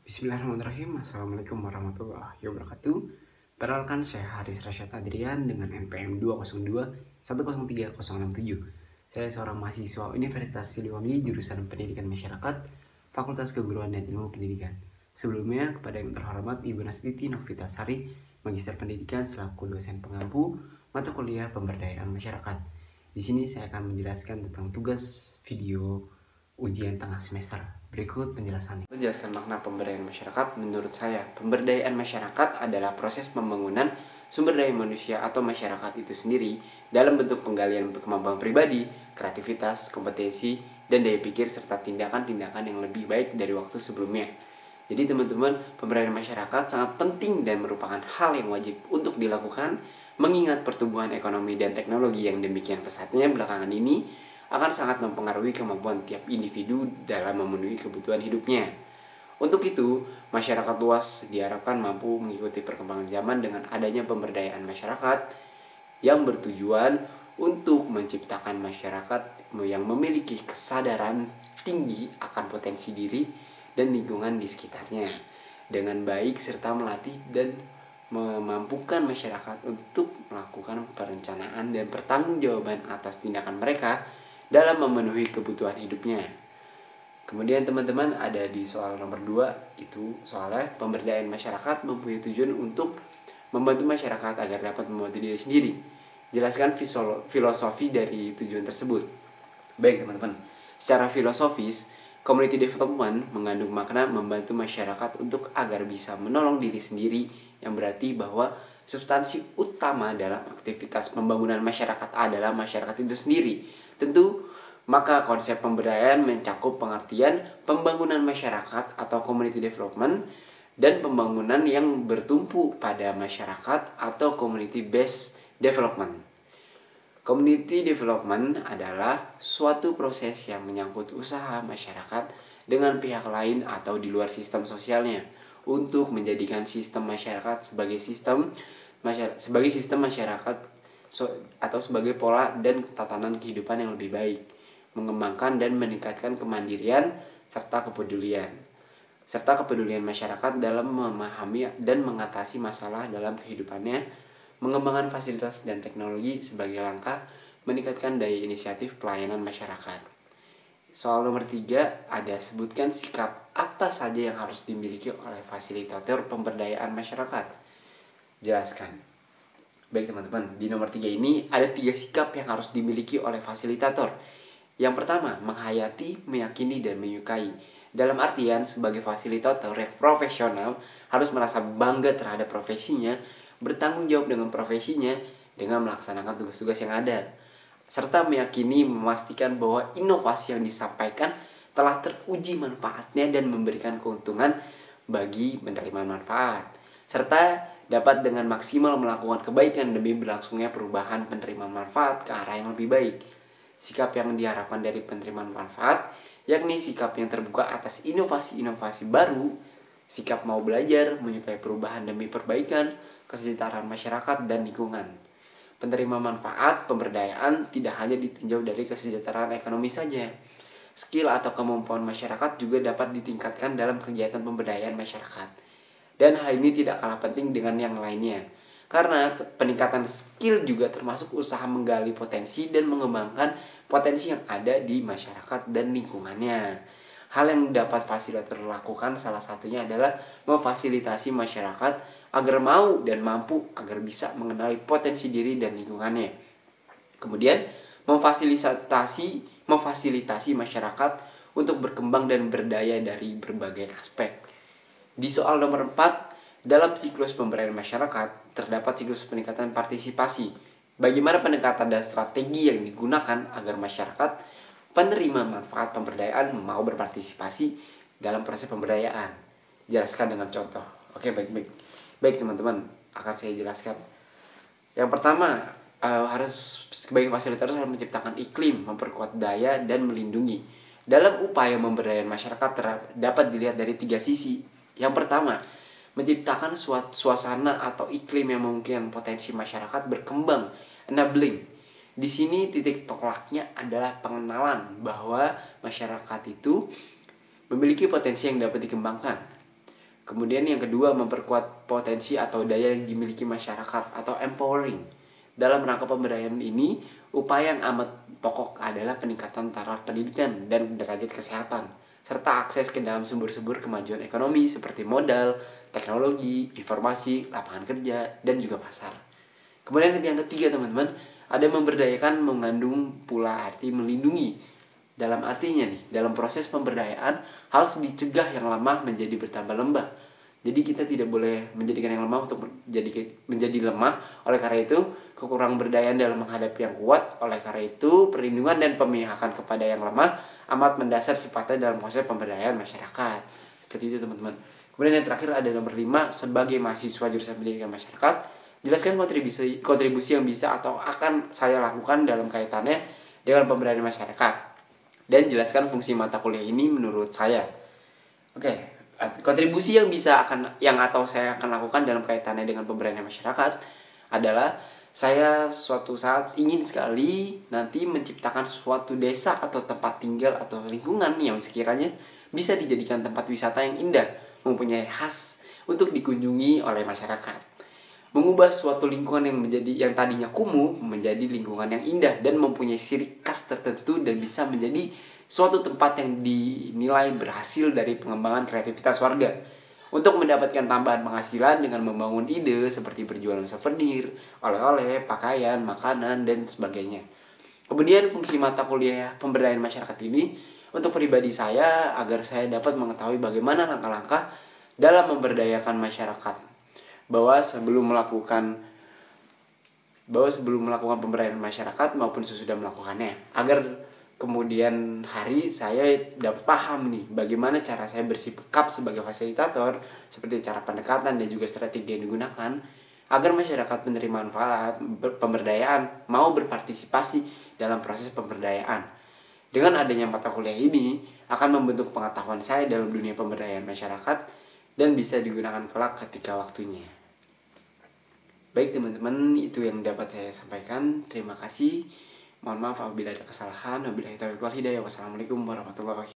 Bismillahirrahmanirrahim. Assalamualaikum warahmatullahi wabarakatuh. Perkenalkan, saya Haris Rasyad Adrian dengan NPM 202103067. Saya seorang mahasiswa Universitas Siliwangi, jurusan Pendidikan Masyarakat, Fakultas Keguruan dan Ilmu Pendidikan. Sebelumnya, kepada yang terhormat Ibu Nastiti Novitasari, Magister Pendidikan selaku dosen pengampu mata kuliah Pemberdayaan Masyarakat. Di sini saya akan menjelaskan tentang tugas video ujian tengah semester. Berikut penjelasannya. Menjelaskan makna pemberdayaan masyarakat. Menurut saya, pemberdayaan masyarakat adalah proses pembangunan sumber daya manusia atau masyarakat itu sendiri dalam bentuk penggalian kemampuan pribadi, kreativitas, kompetensi, dan daya pikir serta tindakan-tindakan yang lebih baik dari waktu sebelumnya. Jadi teman-teman, pemberdayaan masyarakat sangat penting dan merupakan hal yang wajib untuk dilakukan mengingat pertumbuhan ekonomi dan teknologi yang demikian pesatnya belakangan ini akan sangat mempengaruhi kemampuan tiap individu dalam memenuhi kebutuhan hidupnya. Untuk itu, masyarakat luas diharapkan mampu mengikuti perkembangan zaman dengan adanya pemberdayaan masyarakat yang bertujuan untuk menciptakan masyarakat yang memiliki kesadaran tinggi akan potensi diri dan lingkungan di sekitarnya dengan baik serta melatih dan memampukan masyarakat untuk melakukan perencanaan dan pertanggungjawaban atas tindakan mereka dalam memenuhi kebutuhan hidupnya. Kemudian teman-teman ada di soal nomor 2, itu soalnya pemberdayaan masyarakat mempunyai tujuan untuk membantu masyarakat agar dapat membantu diri sendiri. Jelaskan filosofi dari tujuan tersebut. Baik teman-teman, secara filosofis, community development mengandung makna membantu masyarakat untuk agar bisa menolong diri sendiri, yang berarti bahwa substansi utama dalam aktivitas pembangunan masyarakat adalah masyarakat itu sendiri. Tentu, maka konsep pemberdayaan mencakup pengertian pembangunan masyarakat atau community development dan pembangunan yang bertumpu pada masyarakat atau community based development. Community development adalah suatu proses yang menyangkut usaha masyarakat dengan pihak lain atau di luar sistem sosialnya untuk menjadikan sistem masyarakat sebagai sistem masyarakat atau sebagai pola dan tatanan kehidupan yang lebih baik, mengembangkan dan meningkatkan kemandirian serta kepedulian masyarakat dalam memahami dan mengatasi masalah dalam kehidupannya, mengembangkan fasilitas dan teknologi sebagai langkah meningkatkan daya inisiatif pelayanan masyarakat. Soal nomor 3 ada sebutkan sikap apa saja yang harus dimiliki oleh fasilitator pemberdayaan masyarakat. Jelaskan. Baik teman-teman, di nomor 3 ini ada 3 sikap yang harus dimiliki oleh fasilitator. Yang pertama, menghayati, meyakini, dan menyukai. Dalam artian, sebagai fasilitator yang profesional harus merasa bangga terhadap profesinya, bertanggung jawab dengan profesinya dengan melaksanakan tugas-tugas yang ada, serta meyakini memastikan bahwa inovasi yang disampaikan telah teruji manfaatnya dan memberikan keuntungan bagi menerima manfaat, serta dapat dengan maksimal melakukan kebaikan demi berlangsungnya perubahan penerima manfaat ke arah yang lebih baik. Sikap yang diharapkan dari penerimaan manfaat yakni sikap yang terbuka atas inovasi-inovasi baru, sikap mau belajar, menyukai perubahan demi perbaikan, kesejahteraan masyarakat dan lingkungan. Penerima manfaat pemberdayaan tidak hanya ditinjau dari kesejahteraan ekonomi saja. Skill atau kemampuan masyarakat juga dapat ditingkatkan dalam kegiatan pemberdayaan masyarakat. Dan hal ini tidak kalah penting dengan yang lainnya, karena peningkatan skill juga termasuk usaha menggali potensi dan mengembangkan potensi yang ada di masyarakat dan lingkungannya. Hal yang dapat fasilitator lakukan salah satunya adalah memfasilitasi masyarakat agar mau dan mampu agar bisa mengenali potensi diri dan lingkungannya. Kemudian memfasilitasi masyarakat untuk berkembang dan berdaya dari berbagai aspek. Di soal nomor 4, dalam siklus pemberdayaan masyarakat terdapat siklus peningkatan partisipasi. Bagaimana pendekatan dan strategi yang digunakan agar masyarakat penerima manfaat pemberdayaan mau berpartisipasi dalam proses pemberdayaan? Jelaskan dengan contoh. Oke, baik teman-teman, akan saya jelaskan. Yang pertama, harus sebagai fasilitator harus menciptakan iklim, memperkuat daya dan melindungi. Dalam upaya pemberdayaan masyarakat dapat dilihat dari 3 sisi. Yang pertama, menciptakan suasana atau iklim yang memungkinkan potensi masyarakat berkembang, enabling. Di sini titik tolaknya adalah pengenalan bahwa masyarakat itu memiliki potensi yang dapat dikembangkan. Kemudian yang kedua, memperkuat potensi atau daya yang dimiliki masyarakat atau empowering. Dalam rangka pemberdayaan ini, upaya yang amat pokok adalah peningkatan taraf pendidikan dan derajat kesehatan, serta akses ke dalam sumber-sumber kemajuan ekonomi seperti modal, teknologi, informasi, lapangan kerja, dan juga pasar. Kemudian yang ketiga teman-teman, ada memberdayakan mengandung pula arti melindungi. Dalam artinya nih, dalam proses pemberdayaan harus dicegah yang lemah menjadi bertambah lembah. Jadi kita tidak boleh menjadikan yang lemah untuk menjadi lemah. Oleh karena itu, kekurang berdayaan dalam menghadapi yang kuat. Oleh karena itu, perlindungan dan pemihakan kepada yang lemah amat mendasar sifatnya dalam proses pemberdayaan masyarakat. Seperti itu teman-teman. Kemudian yang terakhir ada nomor 5, sebagai mahasiswa jurusan pendidikan masyarakat, jelaskan kontribusi yang bisa atau akan saya lakukan dalam kaitannya dengan pemberdayaan masyarakat. Dan jelaskan fungsi mata kuliah ini menurut saya. Oke. Kontribusi yang saya akan lakukan dalam kaitannya dengan pemberdayaan masyarakat adalah saya suatu saat ingin sekali nanti menciptakan suatu desa atau tempat tinggal atau lingkungan yang sekiranya bisa dijadikan tempat wisata yang indah, mempunyai khas untuk dikunjungi oleh masyarakat. Mengubah suatu lingkungan yang tadinya kumuh menjadi lingkungan yang indah dan mempunyai ciri khas tertentu dan bisa menjadi suatu tempat yang dinilai berhasil dari pengembangan kreativitas warga untuk mendapatkan tambahan penghasilan dengan membangun ide seperti berjualan souvenir, oleh-oleh, pakaian, makanan, dan sebagainya. Kemudian fungsi mata kuliah pemberdayaan masyarakat ini untuk pribadi saya agar saya dapat mengetahui bagaimana langkah-langkah dalam memberdayakan masyarakat, bahwa sebelum melakukan pemberdayaan masyarakat maupun sesudah melakukannya, agar kemudian hari saya dapat paham nih bagaimana cara saya bersikap sebagai fasilitator, seperti cara pendekatan dan juga strategi yang digunakan agar masyarakat menerima manfaat pemberdayaan, mau berpartisipasi dalam proses pemberdayaan. Dengan adanya mata kuliah ini akan membentuk pengetahuan saya dalam dunia pemberdayaan masyarakat dan bisa digunakan kelak ketika waktunya. Baik teman-teman, itu yang dapat saya sampaikan. Terima kasih. Mohon maaf apabila ada kesalahan. Wabillahi taufiq wal hidayah. Wassalamualaikum warahmatullahi wabarakatuh.